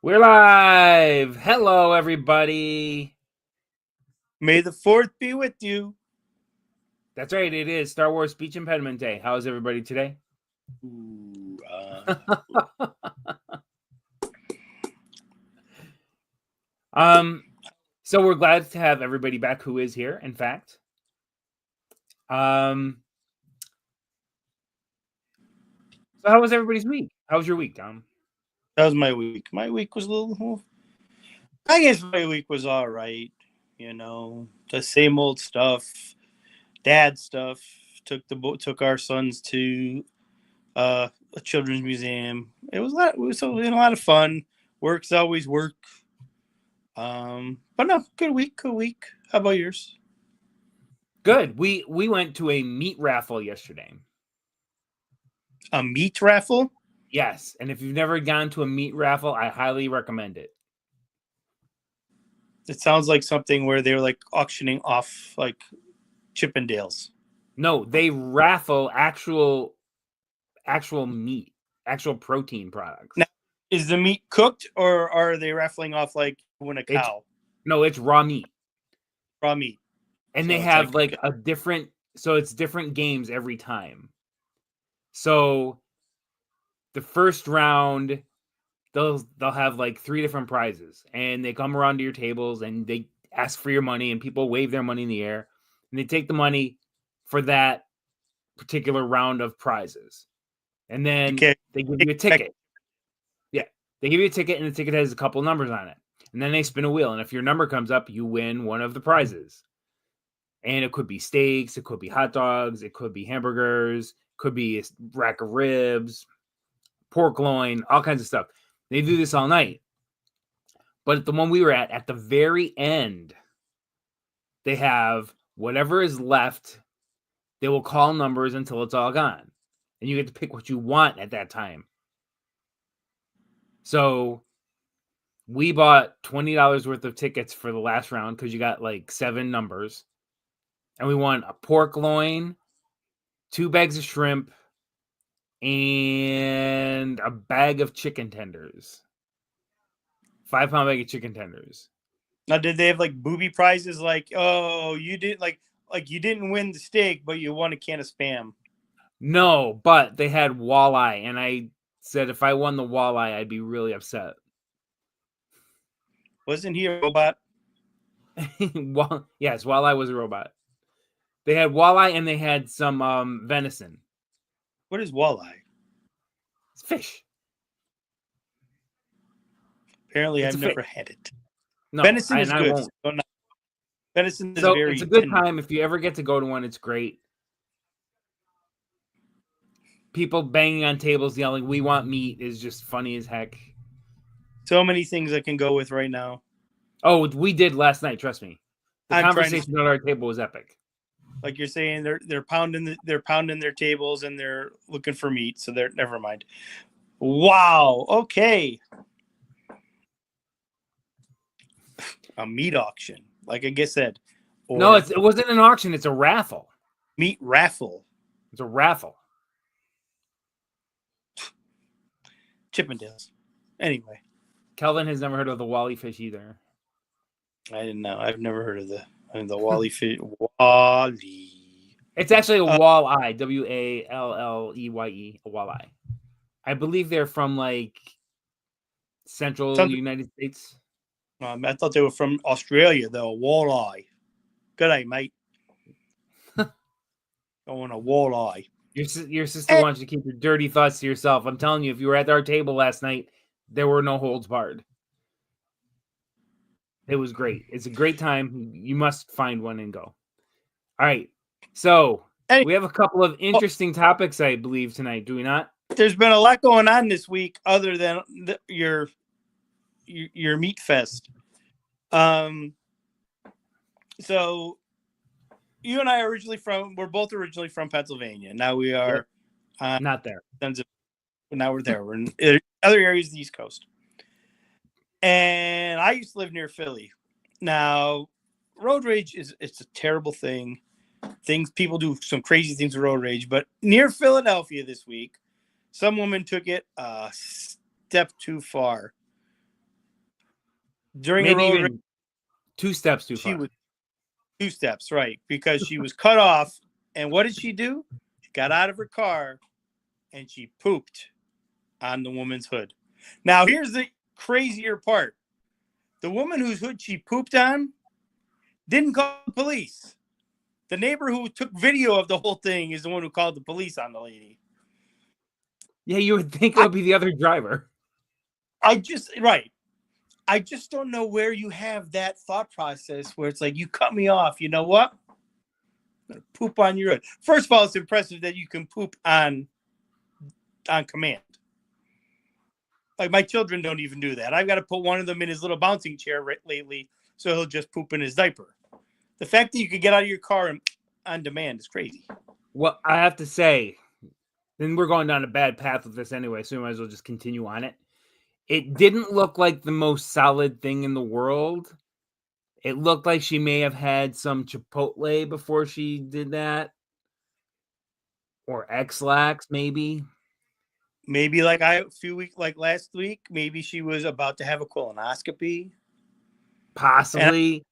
We're live. Hello, everybody. May the fourth be with you. That's right. It is Star Wars Speech Impediment Day. How's everybody today? Ooh, um, so we're glad to have everybody back who is here. In fact, so how was everybody's week? How was your week, Tom? that was my week. My week was a little. I guess my week was all right. The same old stuff. Dad stuff. Took our sons to a children's museum. It was a lot of fun. Work's always work. But no, good week. Good week. How about yours? Good. We went to a meat raffle yesterday. A meat raffle? Yes, and if you've never gone to a meat raffle, I highly recommend it. It sounds like something where they were like auctioning off like Chippendales. No, they raffle actual meat, actual protein products. Now, is the meat cooked or are they raffling off like when a cow? It's raw meat. Raw meat. And So they have like a different, so it's different games every time. So the first round, they'll have like 3 different prizes, and they come around to your tables and they ask for your money, and people wave their money in the air, and they take the money for that particular round of prizes, and then they give you a ticket. Yeah, they give you a ticket, and the ticket has a couple numbers on it, and then they spin a wheel, and if your number comes up, you win one of the prizes. And it could be steaks, it could be hot dogs, it could be hamburgers, could be a rack of ribs, pork loin, all kinds of stuff. They do this all night. But at the one we were at the very end, they have whatever is left. They will call numbers until it's all gone. And you get to pick what you want at that time. So we bought $20 worth of tickets for the last round because you got like 7 numbers. And we won a pork loin, 2 bags of shrimp, and a bag of chicken tenders. 5-pound bag of chicken tenders. Now, did they have like booby prizes? Like, oh, you didn't like you didn't win the steak, but you won a can of Spam. No, but they had walleye, and I said if I won the walleye, I'd be really upset. Wasn't he a robot? Well, yes, walleye was a robot. They had walleye and they had some venison. What is walleye? It's fish. Apparently, I've never had it. No, venison is good. Venison is very. It's a good time if you ever get to go to one. It's great. People banging on tables yelling, "We want meat" is just funny as heck. So many things I can go with right now. Oh, we did last night. Trust me, the conversation at our table was epic. Like you're saying, they're pounding their tables and they're looking for meat. So they're never mind. Wow. Okay. A meat auction, like I said. No, it wasn't an auction. It's a raffle. Meat raffle. It's a raffle. Chippendales. Anyway. Kelvin has never heard of the Wally fish either. I didn't know. I've never heard of the Wally fish. Wally. It's actually a walleye. Walleye. A walleye. I believe they're from like central United States. I thought they were from Australia, though. Walleye. Good day, mate. I want a walleye. Your sister wants you to keep your dirty thoughts to yourself. I'm telling you, if you were at our table last night, there were no holds barred. It was great. It's a great time. You must find one and go. All right. So we have a couple of interesting topics, I believe, tonight. Do we not? There's been a lot going on this week other than your meat fest. So you and I are we're both originally from Pennsylvania. Now we are not there. Now we're there. We're in other areas of the East Coast. And I used to live near Philly. Now, road rage it's a terrible thing. People do some crazy things with road rage, but near Philadelphia this week, some woman took it a step too far. during a Maybe road race. even 2 steps too She far. was 2 steps, right? Because she was cut off. And what did she do? She got out of her car and she pooped on the woman's hood. Now, here's the crazier part. The woman whose hood she pooped on didn't call the police. The neighbor who took video of the whole thing is the one who called the police on the lady. Yeah, you would think it would be the other driver. I just don't know where you have that thought process where it's like, you cut me off. You know what? I'm gonna poop on your hood. First of all, it's impressive that you can poop on command. Like, my children don't even do that. I've got to put one of them in his little bouncing chair lately, so he'll just poop in his diaper. The fact that you could get out of your car on demand is crazy. Well, I have to say, then we're going down a bad path with this anyway, so we might as well just continue on it. It didn't look like the most solid thing in the world. It looked like she may have had some Chipotle before she did that. Or X-Lax, maybe. Maybe like last week, maybe she was about to have a colonoscopy. Possibly. And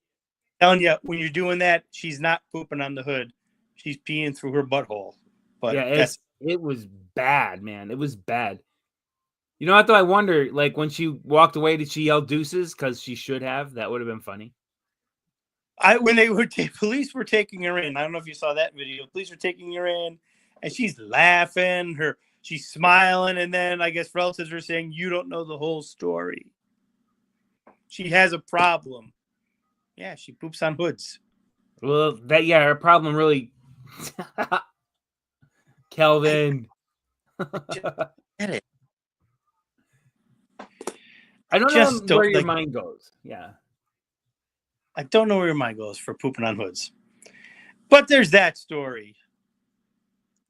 I'm telling you, when you're doing that, she's not pooping on the hood. She's peeing through her butthole. But yeah, it was bad, man. It was bad. You know what, though? I wonder, like, when she walked away, did she yell deuces? Because she should have. That would have been funny. When police were taking her in, I don't know if you saw that video. Police were taking her in, and she's laughing. She's smiling, and then I guess relatives are saying, "You don't know the whole story. She has a problem." Yeah, she poops on hoods. Well, her problem really. Kelvin. Get it. I don't know where your mind goes. Yeah. I don't know where your mind goes for pooping on hoods. But there's that story.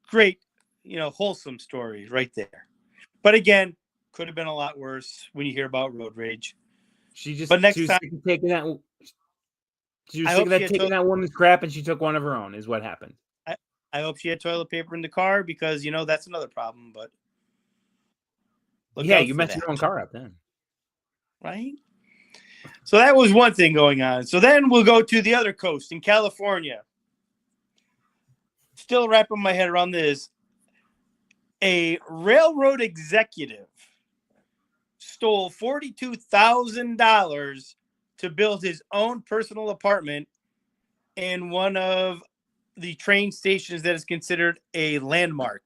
Great, wholesome story right there. But again, could have been a lot worse when you hear about road rage. She was taking that woman's crap, and she took one of her own, is what happened. I hope she had toilet paper in the car, because that's another problem. But yeah, you messed your own car up then, right? So that was one thing going on. So then we'll go to the other coast in California. Still wrapping my head around this. A railroad executive stole $42,000 to build his own personal apartment in one of the train stations that is considered a landmark,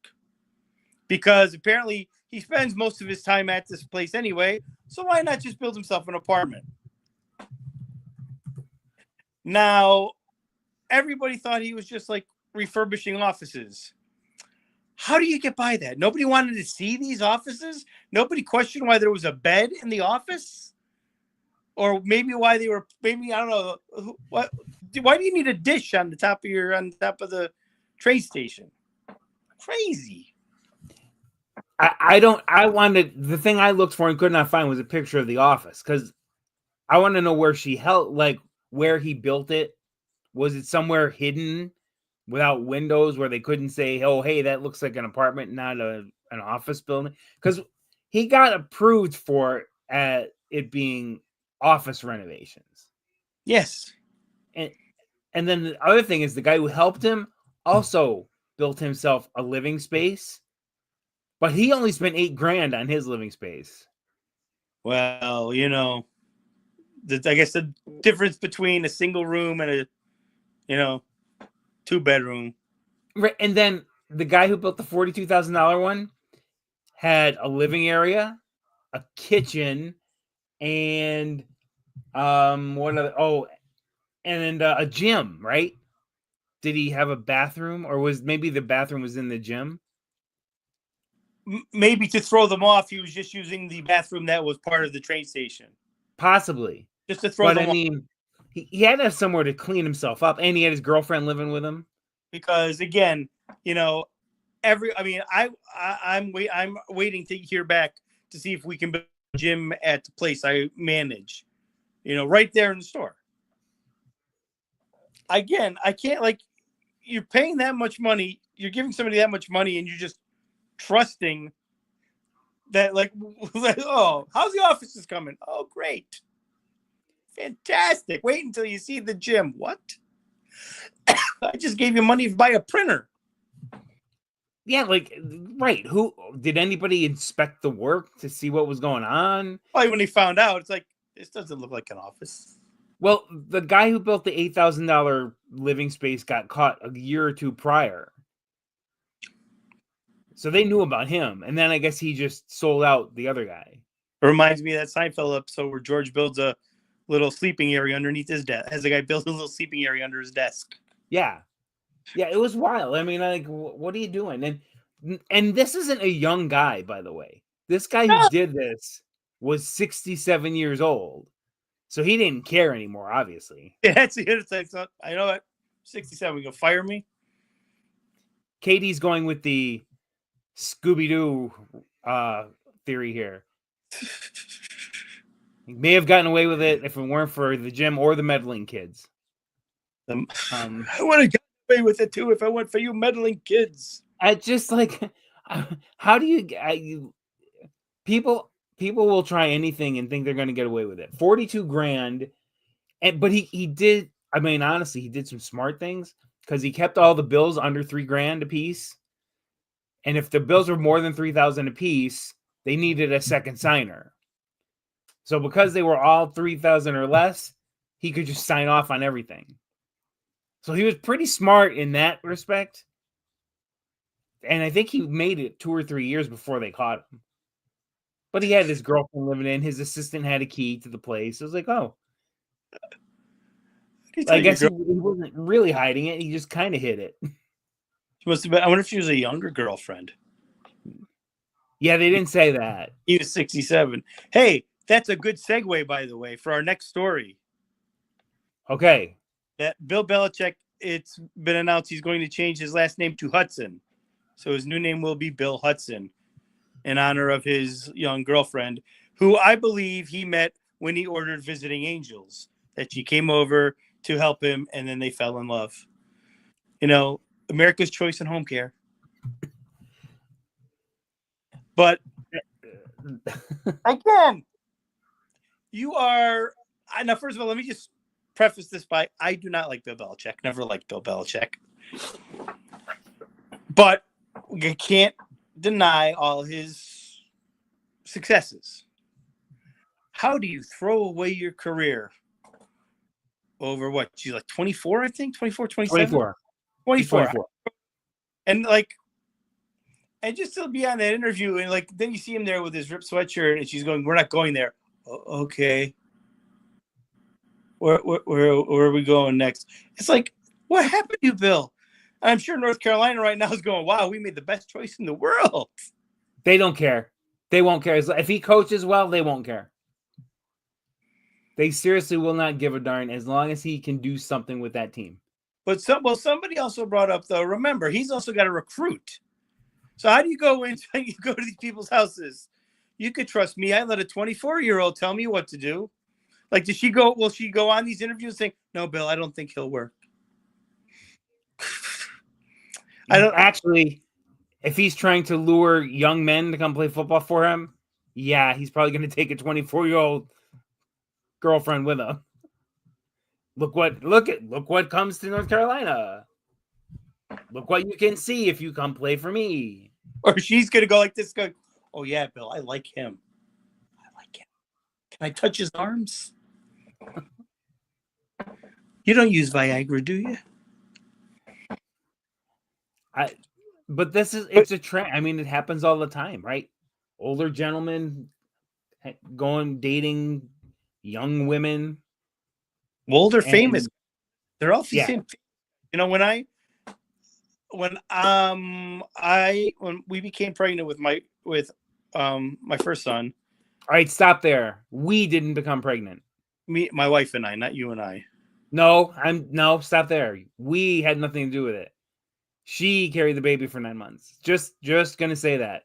because apparently he spends most of his time at this place anyway. So why not just build himself an apartment? Now, everybody thought he was just like refurbishing offices. How do you get by that? Nobody wanted to see these offices. Nobody questioned why there was a bed in the office, or maybe why they were. Maybe I don't know what. Why do you need a dish on the top of the train station? Crazy. The thing I looked for and could not find was a picture of the office, because I want to know where where he built it. Was it somewhere hidden without windows where they couldn't say, "Oh, hey, that looks like an apartment, not an office building"? Because he got approved for it being office renovations. Yes. And then the other thing is, the guy who helped him also built himself a living space, but he only spent $8,000 on his living space. Well, I guess the difference between a single room and a 2-bedroom. Right. And then the guy who built the $42,000 one had a living area, a kitchen, and and a gym, right? Did he have a bathroom, or was maybe the bathroom was in the gym? Maybe to throw them off, he was just using the bathroom that was part of the train station. Possibly. Just to throw them off. I mean, he had to have somewhere to clean himself up, and he had his girlfriend living with him. Because again, I'm waiting to hear back to see if we can build a gym at the place I manage. Right there in the store. Again, I can't, you're paying that much money, you're giving somebody that much money, and you're just trusting that, oh, how's the offices coming? Oh, great. Fantastic. Wait until you see the gym. What? I just gave you money to buy a printer. Yeah, like, right. Who did anybody inspect the work to see what was going on? Probably when he found out, it's like, this doesn't look like an office. Well, the guy who built the $8,000 living space got caught a year or two prior. So they knew about him. And then I guess he just sold out the other guy. It reminds me of that Seinfeld episode where George builds a little sleeping area underneath his desk. Has a guy build a little sleeping area under his desk. Yeah. Yeah, it was wild. I mean, like, what are you doing? And this isn't a young guy, by the way. This guy who did this was 67 years old. So he didn't care anymore, obviously. Yeah, that's it. It's like, so, I know what, 67, you gonna fire me? Katie's going with the Scooby-Doo theory here. He may have gotten away with it if it weren't for the gym or the meddling kids. I would have gotten away with it too if I went for you meddling kids. I just like, how do you people will try anything and think they're going to get away with it. 42 grand. But he did, I mean, honestly, he did some smart things because he kept all the bills under $3,000 a piece. And if the bills were more than $3,000 a piece, they needed a second signer. So because they were all $3,000 or less, he could just sign off on everything. So he was pretty smart in that respect. And I think he made it 2 or 3 years before they caught him. But he had his girlfriend living in. His assistant had a key to the place. It was like, oh. I guess he wasn't really hiding it. He just kind of hid it. She must have been, I wonder if she was a younger girlfriend. Yeah, they didn't say that. He was 67. Hey, that's a good segue, by the way, for our next story. Okay. That Bill Belichick, it's been announced he's going to change his last name to Hudson. So his new name will be Bill Hudson in honor of his young girlfriend, who I believe he met when he ordered Visiting Angels, that she came over to help him, and then they fell in love. You know, America's choice in home care. But again, you are now. First of all, let me just preface this by I do not like Bill Belichick. Never liked Bill Belichick. But you can't deny all his successes. How do you throw away your career over what? She's like 24, I think? 24, 27? 24. And like, and just to be on that interview, and like, then you see him there with his ripped sweatshirt, and she's going, "We're not going there." Okay. Where are we going next? It's like, what happened to you, Bill? And I'm sure North Carolina right now is going, "Wow, we made the best choice in the world." They don't care. They won't care. If he coaches well, they won't care. They seriously will not give a darn as long as he can do something with that team. But somebody also brought up, though, remember, he's also got to recruit. So how do you go in? You go to these people's houses. You could trust me. I let a 24-year-old tell me what to do. Like, does she go? Will she go on these interviews saying, "No, Bill, I don't think he'll work"? I don't actually. If he's trying to lure young men to come play football for him, yeah, he's probably going to take a 24-year-old girlfriend with him. Look what comes to North Carolina. Look what you can see if you come play for me. Or she's going to go like this, go, "Oh, yeah, Bill, I like him. Can I touch his arms?" You don't use Viagra, do you? But it's a trend. I mean, it happens all the time, right? Older gentlemen dating young women. Well, they're famous. They're all the same. You know, when we became pregnant with my first son. All right, stop there. We didn't become pregnant. My wife and I, not you and I. No, stop there. We had nothing to do with it. She carried the baby for 9 months. Just gonna say that.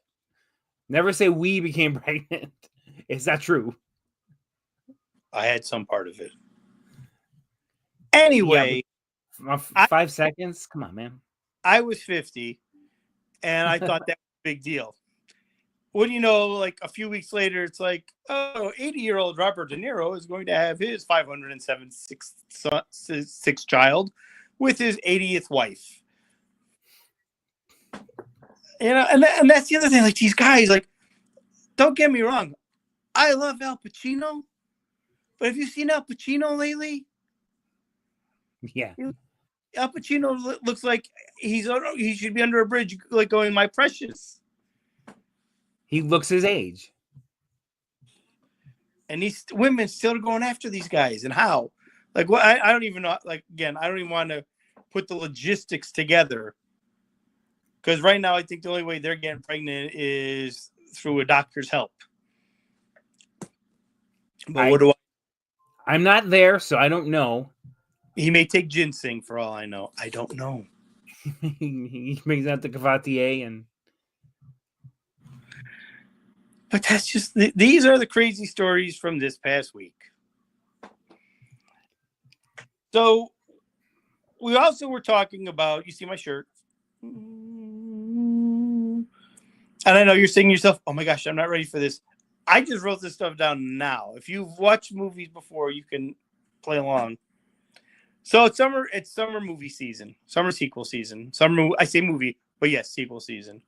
Never say we became pregnant. Is that true? I had some part of it. Anyway, 5 seconds. Come on, man. I was 50, and I thought that was a big deal. what do you know? Like a few weeks later, it's like, oh, 80-year-old Robert De Niro is going to have his 576th child with his 80th wife. You know, and that's the other thing. Like these guys, like, don't get me wrong, I love Al Pacino, but have you seen Al Pacino lately? Yeah. Al Pacino looks like he should be under a bridge, like going, "My precious." He looks his age. And these women still going after these guys, and how? Like, what? I don't even know. Like, again, I don't even want to put the logistics together, because right now I think the only way they're getting pregnant is through a doctor's help. But what do I'm not there, so I don't know. He may take ginseng for all I know. I don't know. He brings out the Cavatier and. But that's just these are the crazy stories from this past week. So we also were talking about, you see my shirt. And I know you're saying to yourself, oh my gosh, I'm not ready for this. I just wrote this stuff down now. If you've watched movies before, you can play along. So it's summer movie season, summer sequel season. I say movie, but yes, sequel season.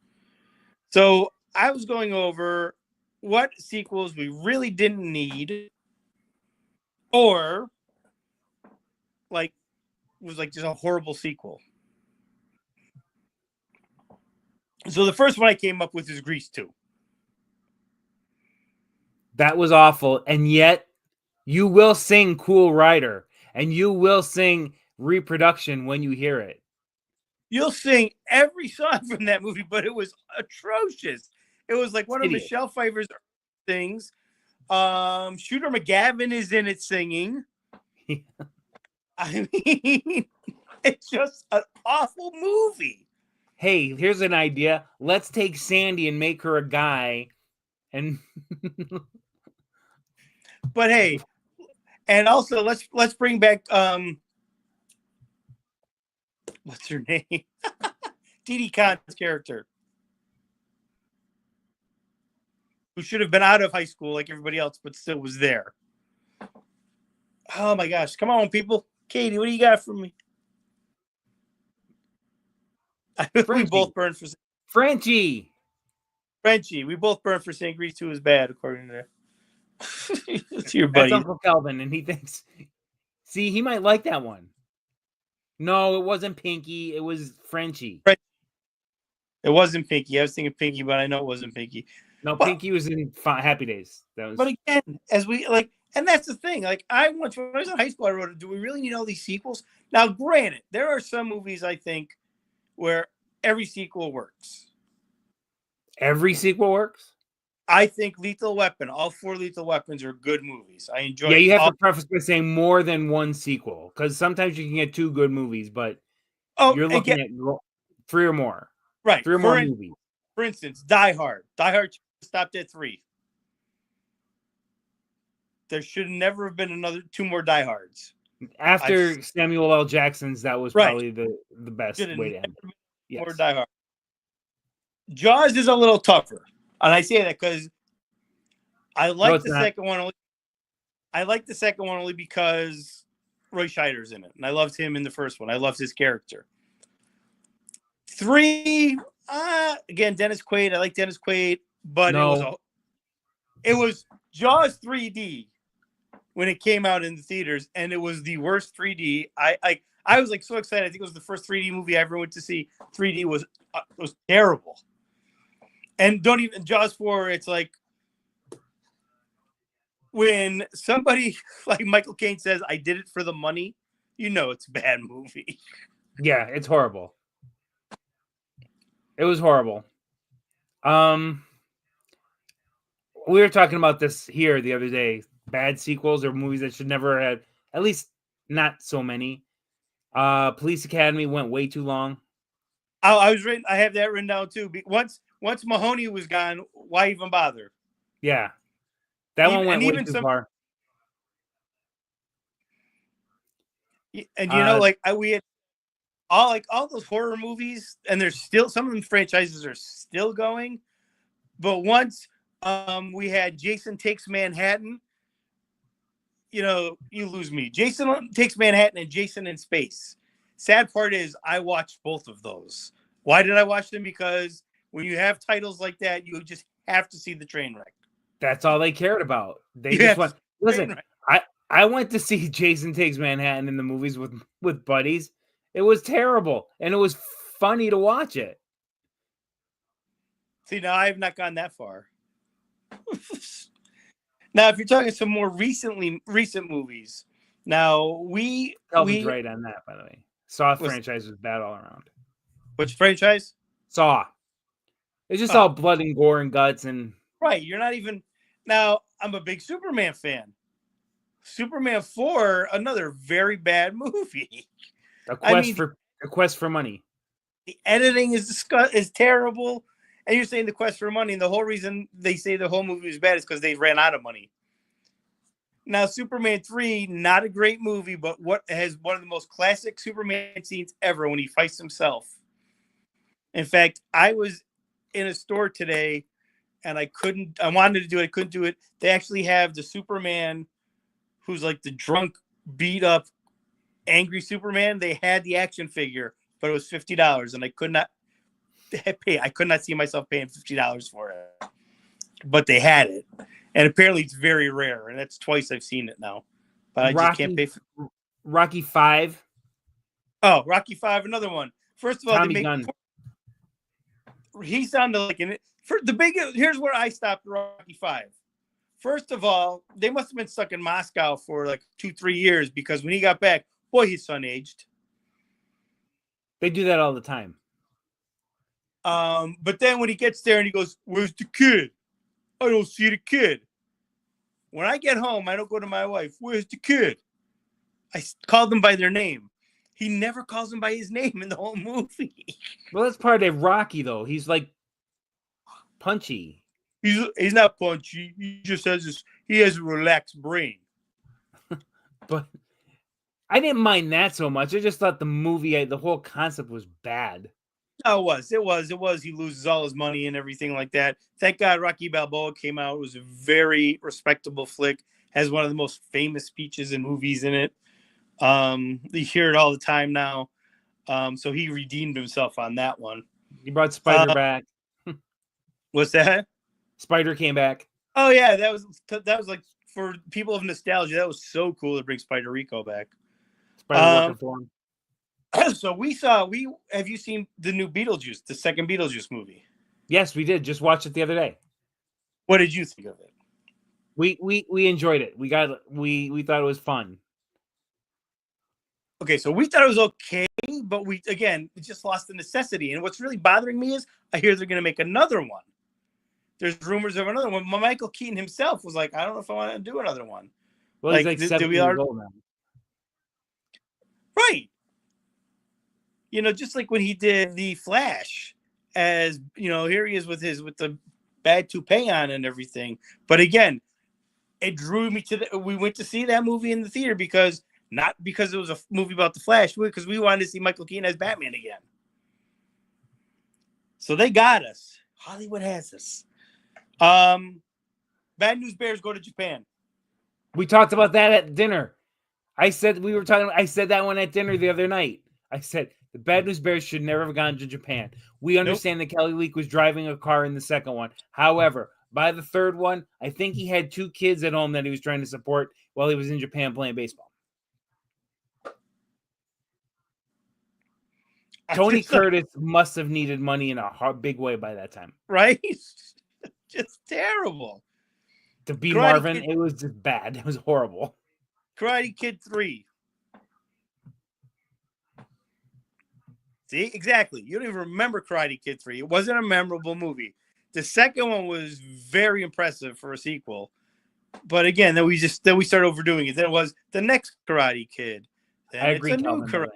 So I was going over what sequels we really didn't need, or like was like just a horrible sequel. So the first one I came up with is Grease 2. That was awful, and yet you will sing Cool Rider, and you will sing Reproduction when you hear it. You'll sing every song from that movie, but it was atrocious. It was like one of Michelle Pfeiffer's things. Shooter McGavin is in it singing. I mean, it's just an awful movie. Hey, here's an idea. Let's take Sandy and make her a guy. And but hey, and also let's bring back what's her name? Didi Khan's character, who should have been out of high school like everybody else, but still was there. Oh my gosh. Come on, people. Katie, what do you got for me? We both burned for Frenchie. We both burned for saying Grease 2 is bad, according to it's your buddy. That's Uncle Kelvin, and he thinks, see, he might like that one. No, it wasn't Pinky. It was Frenchie. It wasn't Pinky. I was thinking Pinky, but I know it wasn't Pinky. No, Pinky was in Happy Days. That was. But again, as we like, and that's the thing. Like, when I was in high school, I wrote, do we really need all these sequels? Now, granted, there are some movies I think where every sequel works. Every sequel works? I think Lethal Weapon, all 4 Lethal Weapons are good movies. I enjoy. Yeah, you have to preface by saying more than one sequel, because sometimes you can get 2 good movies, but you're looking at 3 or more. Right. 3 or more movies. For instance, Die Hard. Die Hard stopped at 3. There should never have been 2 more Die Hards. After Samuel L. Jackson's, that was probably the best way to end it. Yes. More Die Hard. Jaws is a little tougher. And I say that because I like the second one. I like the second one only because Roy Scheider's in it. And I loved him in the first one. I loved his character. 3, again, Dennis Quaid. I like Dennis Quaid, but it was Jaws 3D when it came out in the theaters, and it was the worst 3D. I was like so excited. I think it was the first 3D movie I ever went to see. 3D was terrible. And don't even Jaws 4. It's like when somebody like Michael Caine says, "I did it for the money," you know it's a bad movie. Yeah, it's horrible. It was horrible. We were talking about this here the other day. Bad sequels or movies that should never have, at least not so many. Police Academy went way too long. I have that written down too. Once Mahoney was gone, why even bother? Yeah, that one went way too far. And we had all those horror movies, and there's still some of them franchises are still going, But once we had Jason Takes Manhattan, you lose me. Jason Takes Manhattan and Jason in Space. Sad part is I watched both of those. Why did I watch them? Because when you have titles like that, you just have to see the train wreck. That's all they cared about. They You just have want. to Listen, I went to see Jason Takes Manhattan in the movies with buddies. It was terrible, and it was funny to watch it. See, now I have not gone that far. Now, if you're talking some more recent movies, now Kelvin's right on that, by the way. Saw Was- franchise was bad all around. which franchise? Saw. It's just all blood and gore and guts and Right. You're not even. Now, I'm a big Superman fan. Superman 4, another very bad movie. a quest for money. The editing is terrible. And you're saying the quest for money, and the whole reason they say the whole movie was bad is because they ran out of money. Now, Superman 3, not a great movie, but what has one of the most classic Superman scenes ever when he fights himself. In fact, I was in a store today and I wanted to do it, I couldn't do it. They actually have the Superman who's like the drunk, beat up, angry Superman. They had the action figure, but it was $50 and I could not pay. I could not see myself paying $50 for it, but they had it. And apparently it's very rare, and that's twice I've seen it now. But I just can't pay for Rocky 5. Oh, Rocky 5, another one. First of all, Tommy Gunn. He sounded like here's where I stopped Rocky 5. First of all, they must have been stuck in Moscow for like 2-3 years, because when he got back, boy, his son aged. They do that all the time. But then when he gets there and he goes, "Where's the kid? I don't see the kid." When I get home, I don't go to my wife, "Where's the kid?" I call them by their name. He never calls them by his name in the whole movie. Well, that's part of Rocky, though. He's like punchy. He's not punchy. He just he has a relaxed brain. But I didn't mind that so much. I just thought the whole concept was bad. No, it was. He loses all his money and everything like that. Thank God Rocky Balboa came out. It was a very respectable flick. Has one of the most famous speeches in movies in it. You hear it all the time now. So he redeemed himself on that one. He brought Spider back. What's that? Spider came back. Oh yeah, that was like, for people of nostalgia, that was so cool to bring Spider Rico back. Spider working for him. So have you seen the new Beetlejuice, the second Beetlejuice movie? Yes, we did. Just watched it the other day. What did you think of it? We enjoyed it. We thought it was fun. Okay, so we thought it was okay, but we just lost the necessity. And what's really bothering me is I hear they're going to make another one. There's rumors of another one. Michael Keaton himself was like, "I don't know if I want to do another one." Well, he's like 70 years old now. Right. Just like when he did the Flash, as here he is with the bad toupee on and everything. But again, it drew me we went to see that movie in the theater not because it was a movie about the Flash, because we wanted to see Michael Keaton as Batman again. So they got us. Hollywood has us. Bad News Bears go to Japan. We talked about that at dinner. I said that one at dinner the other night. I said the Bad News Bears should never have gone to Japan. We understand that Kelly Leak was driving a car in the second one. However, by the third one, I think he had 2 kids at home that he was trying to support while he was in Japan playing baseball. Tony Curtis must have needed money in a big way by that time. Right? Just terrible. To be Marvin, it was just bad. It was horrible. Karate Kid 3. See, exactly. You don't even remember Karate Kid 3. It wasn't a memorable movie. The second one was very impressive for a sequel. But again, then we started overdoing it. Then it was the next Karate Kid. Then I agree. It's a new Karate.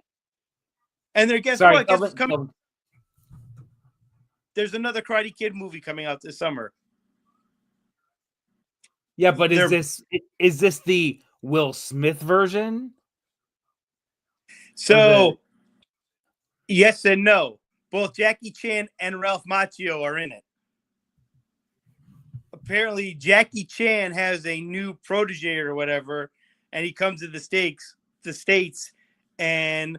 And then guess Sorry, what? Guess what's coming? There's another Karate Kid movie coming out this summer. Yeah, but is this the Will Smith version? So, yes and no. Both Jackie Chan and Ralph Macchio are in it. apparently Jackie Chan has a new protege or whatever, and he comes to the states, and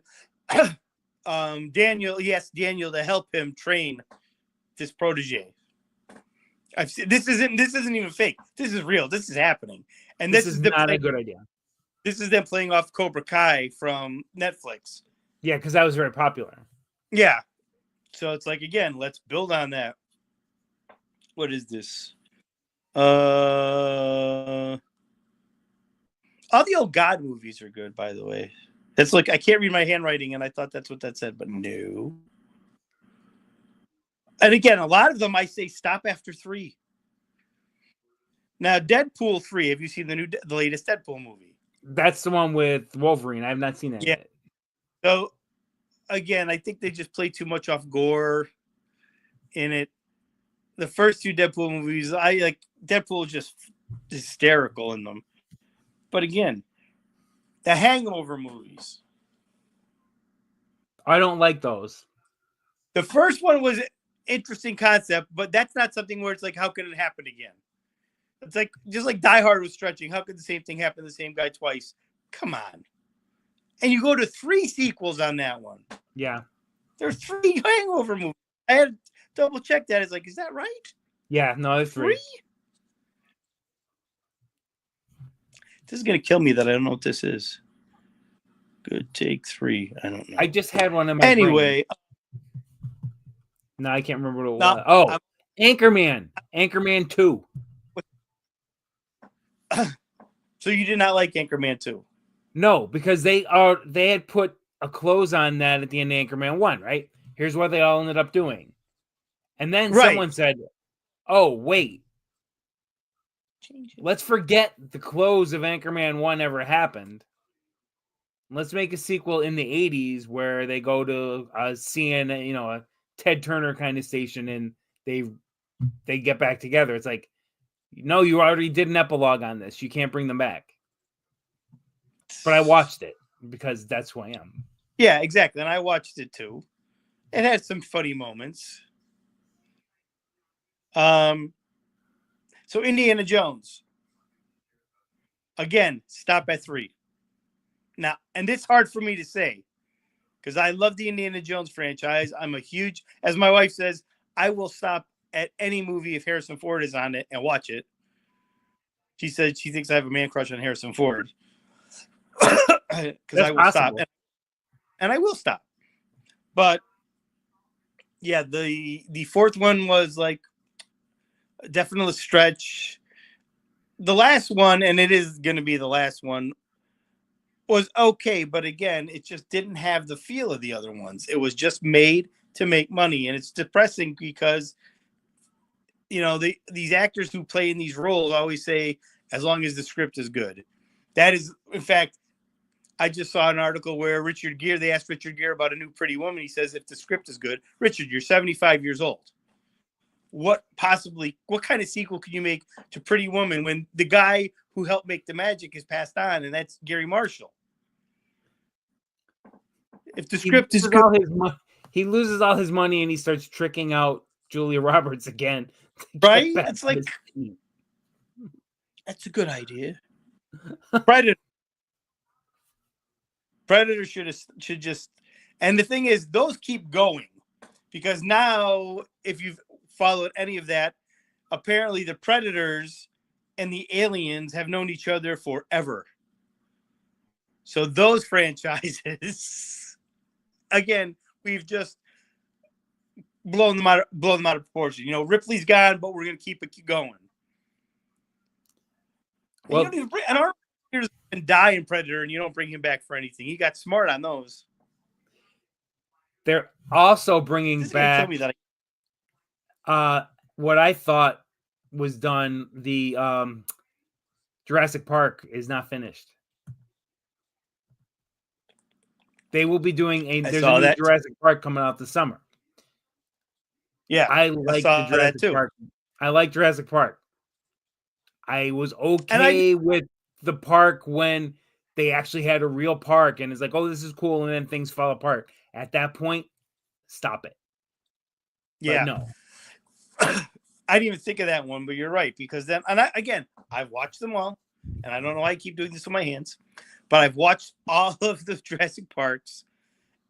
Daniel, he asked Daniel to help him train this protege. I've seen, this isn't even fake. This is real. This is happening, and this is not a good idea. This is them playing off Cobra Kai from Netflix. Yeah, because that was very popular. Yeah, so it's like, again, let's build on that. What is this? All the old God movies are good, by the way. It's like, I can't read my handwriting, and I thought that's what that said, but no. And again, a lot of them I say stop after 3. Now, Deadpool 3. Have you seen the latest Deadpool movie? That's the one with Wolverine. I have not seen that yet. So, again, I think they just play too much off gore in it. The first 2 Deadpool movies, I like. Deadpool is just hysterical in them. But again, the Hangover movies. I don't like those. The first one was an interesting concept, but that's not something where it's like, how can it happen again? It's like, just like Die Hard was stretching. How could the same thing happen to the same guy twice? Come on. And you go to 3 sequels on that one. Yeah. There's 3 Hangover movies. I had to double check that. It's like, is that right? Yeah, no, there's 3. This is going to kill me that I don't know what this is. Good take 3. I don't know. I just had one in my Anyway. brain. No, I can't remember what it was. Oh, Anchorman. Anchorman 2. So you did not like Anchorman 2? No, because they had put a close on that at the end of Anchorman 1, right? Here's what they all ended up doing. And then someone said, oh, wait. Let's forget the close of Anchorman 1 ever happened. Let's make a sequel in the 80s where they go to CNN, a Ted Turner kind of station, and they get back together. It's like, no, you already did an epilogue on this. You can't bring them back. But I watched it because that's who I am. Yeah, exactly. And I watched it too. It had some funny moments. So Indiana Jones. Again, stop at 3. Now, and it's hard for me to say because I love the Indiana Jones franchise. I'm a huge, as my wife says, I will stop at any movie if Harrison Ford is on it and watch it. She said she thinks I have a man crush on Harrison Ford. Because I will stop. And I will stop. But yeah, the 4th one was like definitely a stretch. The last one, and it is going to be the last one, was okay, but again, it just didn't have the feel of the other ones. It was just made to make money, and it's depressing because these actors who play in these roles always say, as long as the script is good. That is, in fact, I just saw an article where Richard Gere, they asked Richard Gere about a new Pretty Woman. He says, if the script is good, Richard, you're 75 years old. What kind of sequel can you make to Pretty Woman when the guy who helped make the magic is passed on, and that's Gary Marshall? If the script is good, he loses all his money and he starts tricking out Julia Roberts again. Right? It's like, that's a good idea. Predator should just, and the thing is, those keep going because now, if you've followed any of that, apparently the Predators and the aliens have known each other forever. So those franchises, again, we've just blown them out of proportion. Ripley's gone, but we're going to keep going. Well, you don't even an armor can die in Predator, and you don't bring him back for anything. He got smart on those. They're also bringing back what I thought was done. The Jurassic Park is not finished. They will be doing there's a new Jurassic Park coming out this summer. Yeah, I like the Jurassic Park. I like Jurassic Park. I was okay with the park when they actually had a real park, and it's like, oh, this is cool, and then things fall apart. At that point, stop it. Yeah, but no. I didn't even think of that one, but you're right, because then, and I've watched them all, and I don't know why I keep doing this with my hands, but I've watched all of the Jurassic Parks,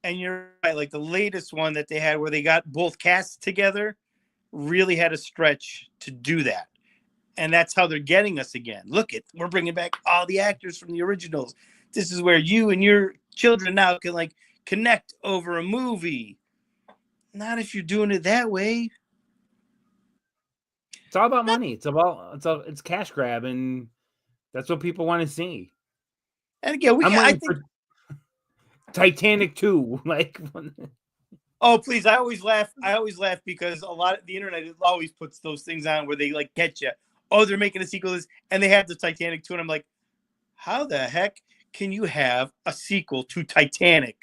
and you're right, like the latest one that they had where they got both casts together really had a stretch to do that. And that's how they're getting us again. Look, we're bringing back all the actors from the originals. This is where you and your children now can like connect over a movie. Not if you're doing it that way. It's all about money. It's cash grab, and that's what people want to see. And again, I'm I waiting think. for Titanic 2. Like, Oh, please! I always laugh. Because a lot of the internet always puts those things on where they like get you. Oh, they're making a sequel to this, and they have the Titanic 2, and I'm like, how the heck can you have a sequel to Titanic?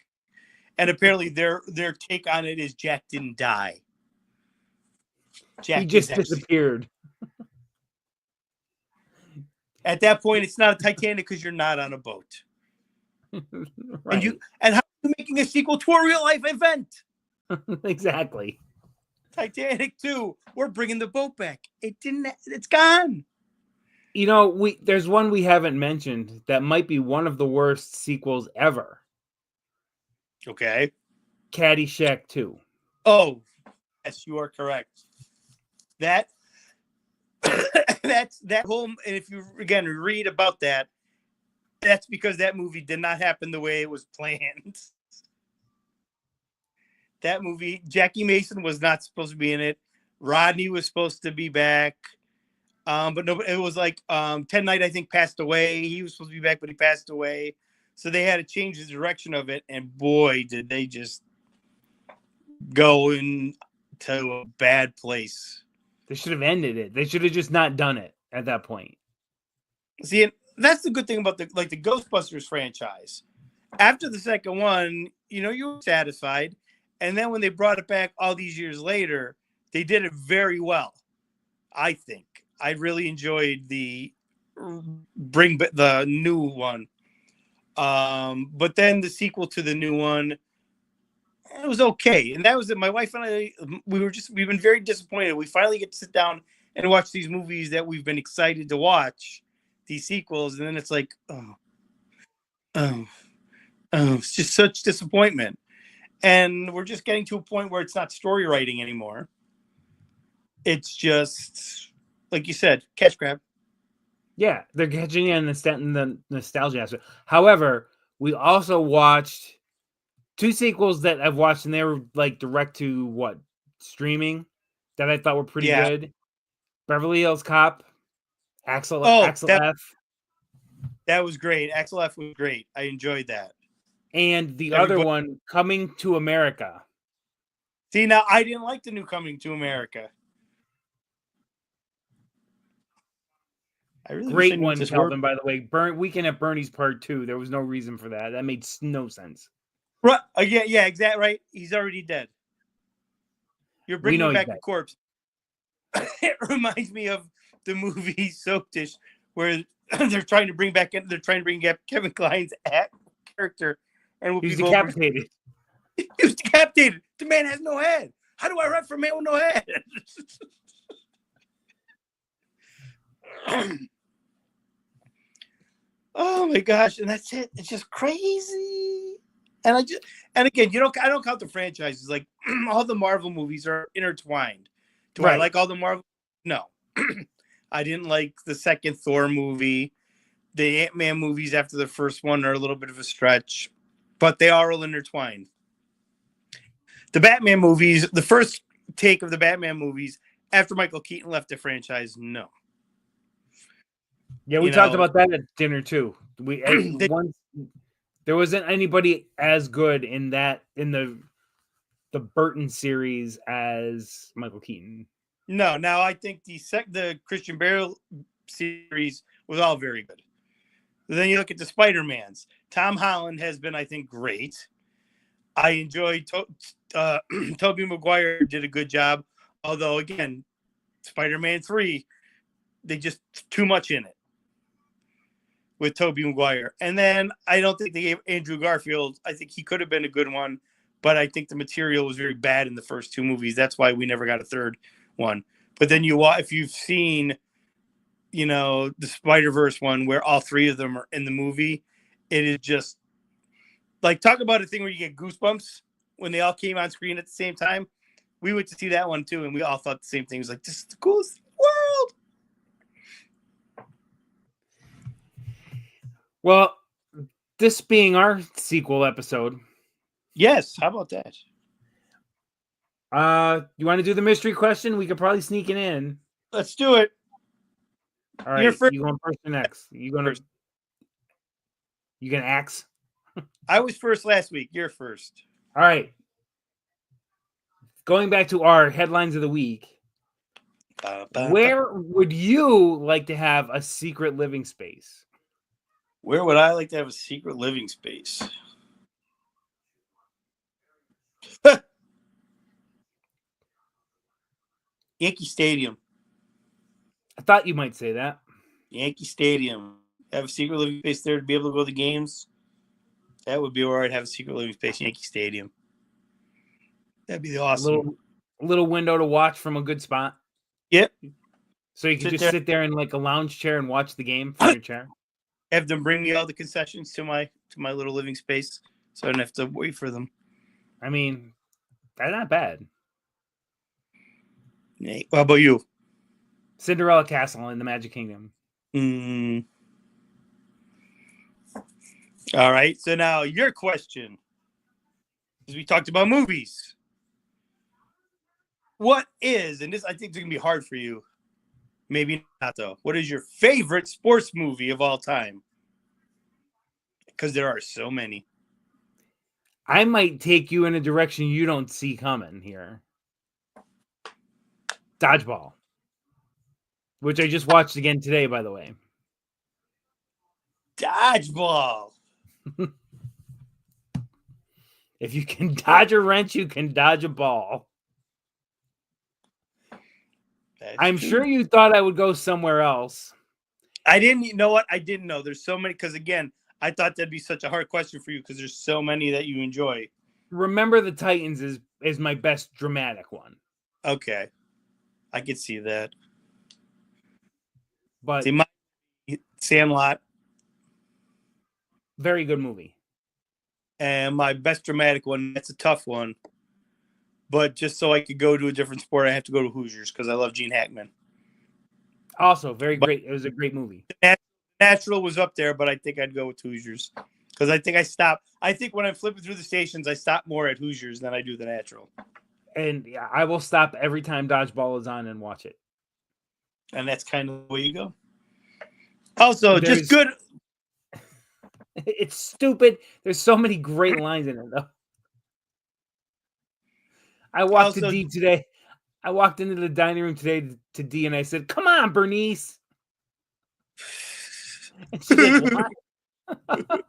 And apparently their take on it is Jack didn't die. Jack he just disappeared. At that point, it's not a Titanic because you're not on a boat. Right. And how are you making a sequel to a real life event? Exactly. Titanic 2, we're bringing the boat back. It's gone. You know, there's one we haven't mentioned that might be one of the worst sequels ever. Okay. Caddyshack 2. Oh, yes, you are correct. That's that whole, and if you again read about that, that's because that movie did not happen the way it was planned. That movie, Jackie Mason was not supposed to be in it. Rodney was supposed to be back. But no, it was like Ted Knight, I think, passed away. He was supposed to be back, but he passed away. So they had to change the direction of it. And boy, did they just go into a bad place. They should have ended it. They should have just not done it at that point. See, that's the good thing about the Ghostbusters franchise. After the second one, you were satisfied. And then when they brought it back all these years later, they did it very well. I think I really enjoyed the new one. But then the sequel to the new one, it was okay. And that was it. My wife and I, we've been very disappointed. We finally get to sit down and watch these movies that we've been excited to watch, these sequels. And then it's like, it's just such disappointment. And we're just getting to a point where it's not story writing anymore. It's just, like you said, cash grab. Yeah, they're catching in the nostalgia aspect. However, we also watched 2 sequels that I've watched, and they were like direct to streaming that I thought were pretty good. Beverly Hills Cop, Axel F. That was great. Axel F was great. I enjoyed that. And the other one, Coming to America. See, now I didn't like the new Coming to America. Great one, Kelvin, by the way. Weekend at Bernie's Part 2. There was no reason for that. That made no sense. Right. Yeah, exactly right. He's already dead. You're bringing back a corpse. It reminds me of the movie Soapdish, where they're trying to bring back Kevin Kline's character. And he was decapitated. He was decapitated. The man has no head. How do I run for a man with no head? Oh my gosh! And that's it. It's just crazy. And again, I don't count the franchises. Like all the Marvel movies are intertwined. Do I like all the Marvel? No. I didn't like the second Thor movie. The Ant-Man movies after the first one are a little bit of a stretch, but they are all intertwined. The Batman movies, the first take of the Batman movies after Michael Keaton left the franchise, no. Yeah, we talked about that at dinner too. There wasn't anybody as good in the Burton series as Michael Keaton. No, now I think the Christian Bale series was all very good. Then you look at the Spider-Mans. Tom Holland has been, I think, great. I enjoyed Tobey Maguire did a good job. Although, again, Spider-Man 3, they just too much in it with Tobey Maguire. And then I don't think they gave Andrew Garfield. I think he could have been a good one, but I think the material was very bad in the first 2 movies. That's why we never got a third one. But then if you've seen, the Spider-Verse one where all three of them are in the movie, it is just like, talk about a thing where you get goosebumps when they all came on screen at the same time. We went to see that one too, and we all thought the same thing. It was like, this is the coolest thing in the world. Well, this being our sequel episode. Yes, how about that? You want to do the mystery question? We could probably sneak it in. Let's do it. All right, you going first or next? You gonna axe? I was first last week. You're first. All right. Going back to our headlines of the week. Where would you like to have a secret living space? Where would I like to have a secret living space? Yankee Stadium. I thought you might say that. Yankee Stadium. Have a secret living space there to be able to go to the games. That would be where I'd have a secret living space. Yankee Stadium. That'd be awesome. A little window to watch from a good spot. Yep. So you can sit there in like a lounge chair and watch the game from your chair. Have them bring me all the concessions to my little living space, so I don't have to wait for them. I mean, that's not bad. Nate, how about you? Cinderella Castle in the Magic Kingdom. All right. So now your question, because we talked about movies. What is, and this I think is going to be hard for you, maybe not though. What is your favorite sports movie of all time? Because there are so many. I might take you in a direction you don't see coming here. Dodgeball. Which I just watched again today, by the way. Dodgeball. If you can dodge a wrench, you can dodge a ball. I'm sure you thought I would go somewhere else. I didn't. You know what? I didn't know. There's so many. Because again, I thought that'd be such a hard question for you because there's so many that you enjoy. Remember the Titans is my best dramatic one. Okay, I could see that. But Sandlot. Very good movie. And my best dramatic one, that's a tough one. But just so I could go to a different sport, I have to go to Hoosiers because I love Gene Hackman. Also, great. It was a great movie. Natural was up there, but I think I'd go with Hoosiers. Because I think I think when I'm flipping through the stations, I stop more at Hoosiers than I do the Natural. And yeah, I will stop every time Dodgeball is on and watch it. And that's kind of the way you go. Also, just good. It's stupid. There's so many great lines in it, though. I walked to D today. I walked into the dining room today to D, and I said, "Come on, Bernice." And she's like, "What?"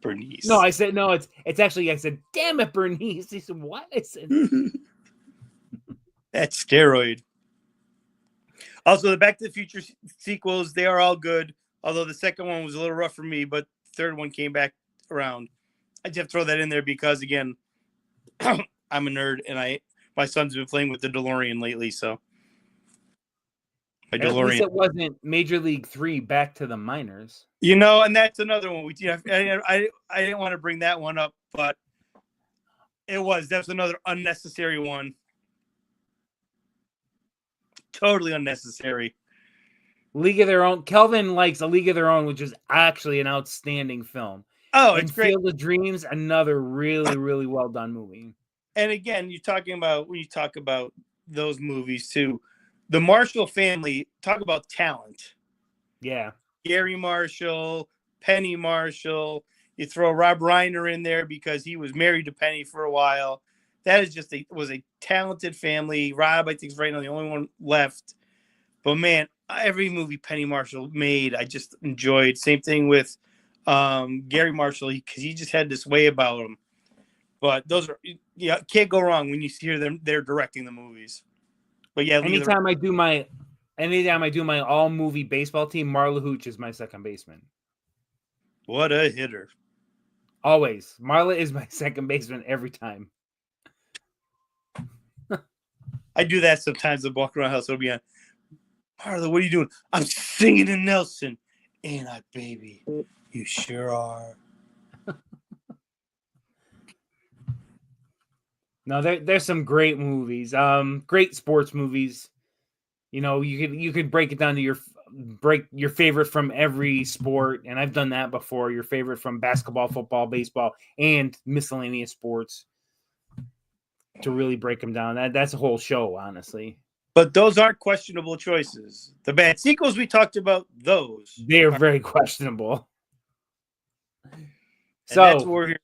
Bernice. No, I said no. It's actually. I said, "Damn it, Bernice." He said, "What?" I said, "That's steroid." Also, the Back to the Future sequels, they are all good. Although the second one was a little rough for me, but the third one came back around. I just have to throw that in there because, again, I'm a nerd, and my son's been playing with the DeLorean lately, so. At least it wasn't Major League 3 Back to the Minors. And that's another one. I didn't want to bring that one up, but that's another unnecessary one. Totally unnecessary. League of Their Own. Kelvin likes A League of Their Own, which is actually an outstanding film. Oh, it's great. Field of Dreams, another really, really well done movie. And again, when you talk about those movies too, the Marshall family, talk about talent. Yeah. Gary Marshall, Penny Marshall. You throw Rob Reiner in there because he was married to Penny for a while. That is was a talented family. Rob, I think, is right now the only one left. But man, every movie Penny Marshall made, I just enjoyed. Same thing with Gary Marshall, because he just had this way about him. But those are, can't go wrong when you hear them. They're directing the movies. But yeah, anytime I do my all movie baseball team, Marla Hooch is my second baseman. What a hitter! Always, Marla is my second baseman every time. I do that sometimes. I walk around the house. It'll be on. Marla, what are you doing? I'm singing to Nelson. Ain't I, baby? You sure are. No, there's some great movies. Great sports movies. You know, you could break it down to your favorite from every sport, and I've done that before. Your favorite from basketball, football, baseball, and miscellaneous sports. To really break them down, that's a whole show, honestly. But those aren't questionable choices. The bad sequels we talked about, those they are very questionable. So that's what we're here.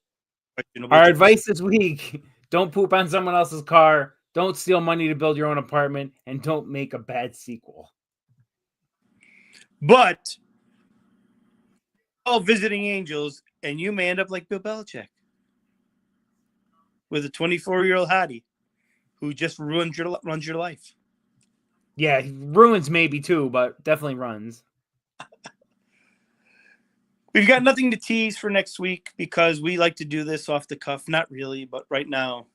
Our advice this week: don't poop on someone else's car, don't steal money to build your own apartment, and don't make a bad sequel. But all visiting angels, and you may end up like Bill Belichick with a 24-year-old hottie who just runs your life. Yeah, ruins maybe too, but definitely runs. We've got nothing to tease for next week because we like to do this off the cuff. Not really, but right now.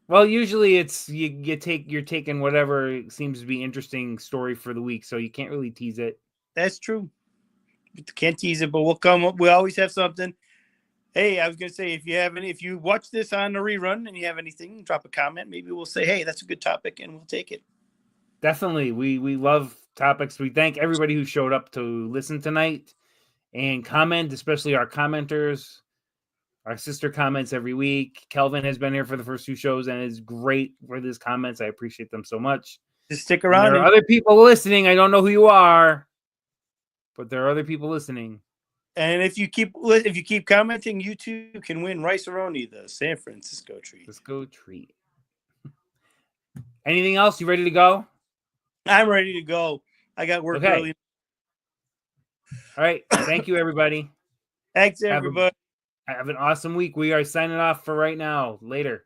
Well, usually it's you're taking whatever seems to be interesting story for the week, so you can't really tease it. That's true. Can't tease it, but we'll come up. We always have something. Hey, I was gonna say if you watch this on the rerun and you have anything, drop a comment. Maybe we'll say, hey, that's a good topic, and we'll take it. Definitely, we love topics. We thank everybody who showed up to listen tonight and comment, especially our commenters. Our sister comments every week. Kelvin has been here for the first 2 shows and is great with his comments. I appreciate them so much. Just stick around. There are other people listening. I don't know who you are, but there are other people listening. And if you keep commenting, you too can win Rice-A-Roni, the San Francisco treat. Anything else? You ready to go? I'm ready to go. I got work early. All right. Thank you, everybody. Thanks, everybody. Have an awesome week. We are signing off for right now. Later.